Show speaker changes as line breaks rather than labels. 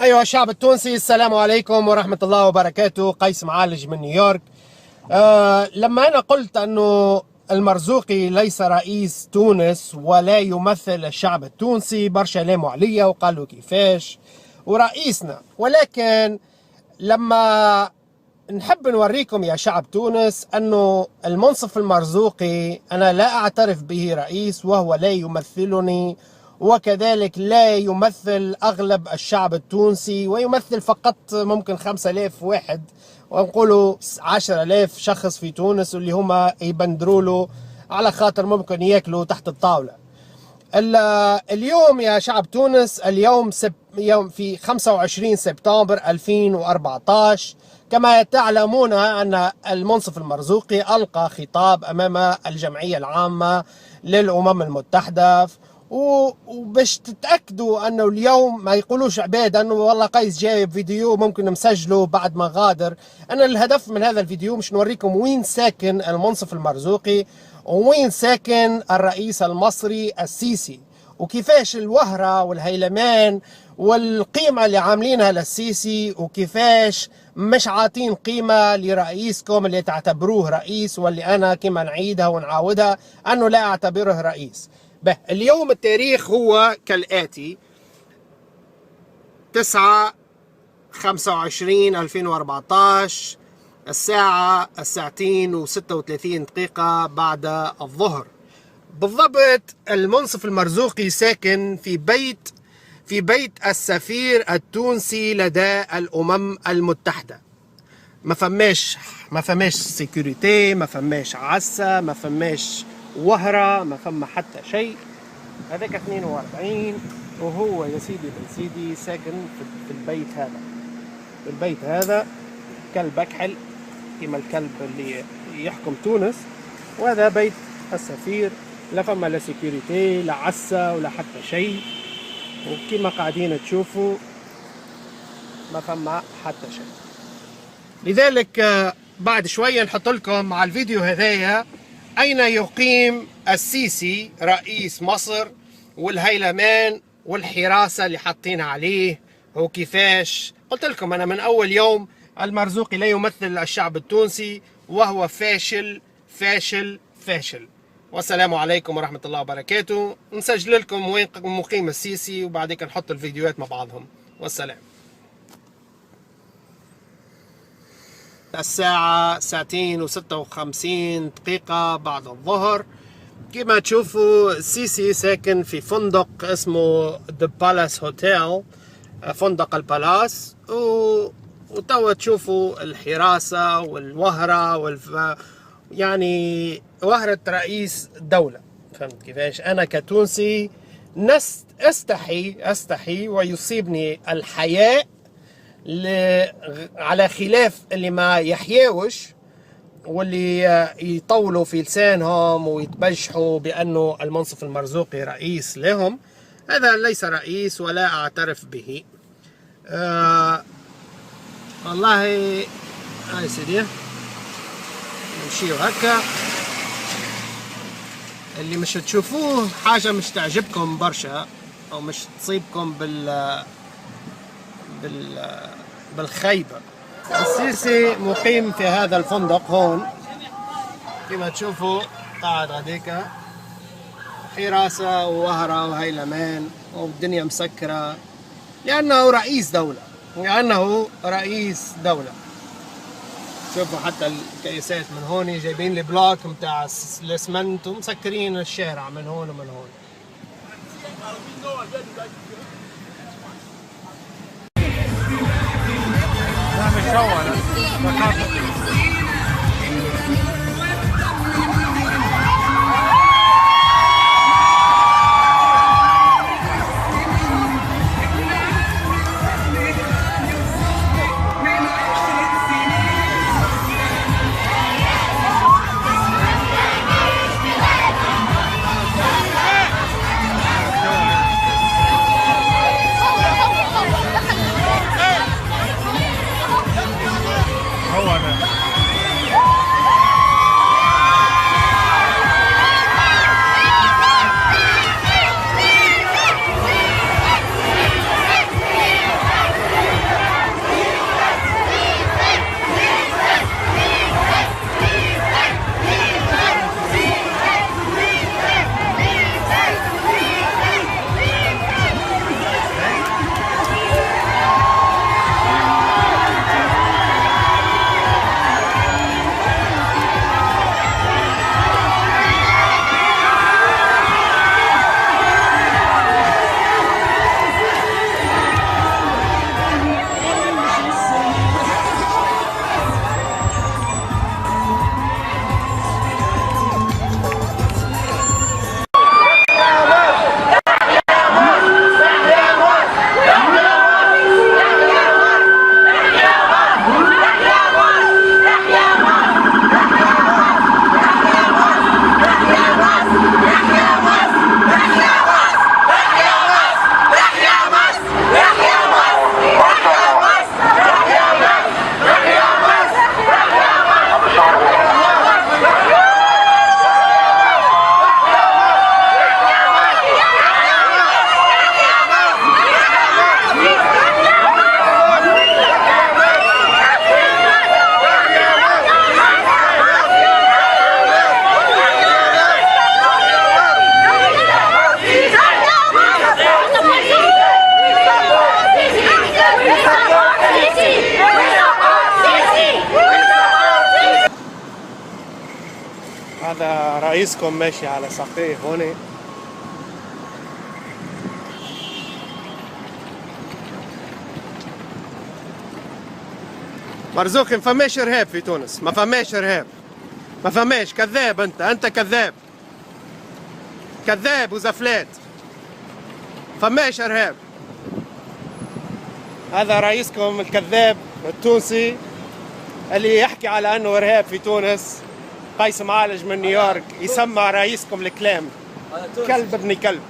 أيها الشعب التونسي، السلام عليكم ورحمة الله وبركاته. قيس معالج من نيويورك. لما أنا قلت أنه المرزوقي ليس رئيس تونس ولا يمثل الشعب التونسي، برشا لاموا عليا وقالوا كيفاش ورئيسنا، ولكن لما نحب نوريكم يا شعب تونس أنه المنصف المرزوقي أنا لا أعترف به رئيس، وهو لا يمثلني، وكذلك لا يمثل أغلب الشعب التونسي، ويمثل فقط ممكن 5000 واحد، ونقولوا 10,000 شخص في تونس اللي هما يبندروا له على خاطر ممكن ياكلوا تحت الطاولة. اليوم يا شعب تونس، اليوم يوم في 25 سبتمبر 2014. كما تعلمون أن المنصف المرزوقي ألقى خطاب أمام الجمعية العامة للأمم المتحدة، وباش تتأكدوا أنه اليوم ما يقولوش عباد أنه والله قيس جايب فيديو ممكن نسجله بعد ما غادر. أنا الهدف من هذا الفيديو مش نوريكم وين ساكن المنصف المرزوقي وين ساكن الرئيس المصري السيسي، وكيفاش الوهرة والهيلمان والقيمة اللي عاملينها للسيسي، وكيفاش مش عاطين قيمة لرئيسكم اللي تعتبروه رئيس، واللي أنا كما نعيدها ونعاودها أنه لا أعتبره رئيس. اليوم التاريخ هو كالآتي: 9/25/2014، الساعة 2:36 بعد الظهر بالضبط. المنصف المرزوقي ساكن في بيت السفير التونسي لدى الأمم المتحدة. ما فماش سيكوريتي، ما فماش عسة، ما فماش وهرة، ما فما حتى شيء. هذاك 42 وهو يا سيدي بن سيدي ساكن في البيت هذا كلب أكحل كما الكلب اللي يحكم تونس. وهذا بيت السفير، لا فما لا سيكوريتي لا عسة ولا حتى شيء، وكما قاعدين تشوفوا ما فما حتى شيء. لذلك بعد شوية نحط لكم مع الفيديو هذايا أين يقيم السيسي رئيس مصر، والهيلمان والحراسة اللي حاطين عليه، وكيفاش قلت لكم أنا من أول يوم المرزوقي لا يمثل الشعب التونسي، وهو فاشل فاشل فاشل. والسلام عليكم ورحمة الله وبركاته. نسجل لكم وين مقيم السيسي وبعدين نحط الفيديوهات مع بعضهم. والسلام. الساعة 2:56 بعد الظهر. كما تشوفوا السيسي ساكن في فندق اسمه The Palace Hotel، فندق البالاس، وتوا تشوفوا الحراسة والوهرة يعني وهرة رئيس دولة. فهمت كيفاش؟ أنا كتونسي أستحي ويصيبني الحياء على خلاف اللي ما يحياوش واللي يطولوا في لسانهم ويتبجحوا بأنه المنصف المرزوقي رئيس لهم. هذا ليس رئيس ولا أعترف به. والله هاي سيدي نمشيو هكا. اللي مش تشوفوه حاجة مش تعجبكم برشا أو مش تصيبكم بالخيبة. السيسي مقيم في هذا الفندق هون، كما تشوفوا قاعد هذيك حراسة ووهرة وهيلمان والدنيا مسكرة، لأنه رئيس دولة. شوفوا حتى الكيسات من هون جايبين البلاك متاع الاسمنت ومسكرين الشارع من هون ومن هون. هو أنا رئيسكم ماشي على ساقيه هون. مرزوقي ما فماش ارهاب في تونس، ما فماش ارهاب، ما فماش. كذاب انت كذاب، كذاب وزفلات. فماش ارهاب. هذا رئيسكم الكذاب التونسي اللي يحكي على انه ارهاب في تونس. قيس معالج من نيويورك يسمع رئيسكم الكلام. كلب ابن كلب.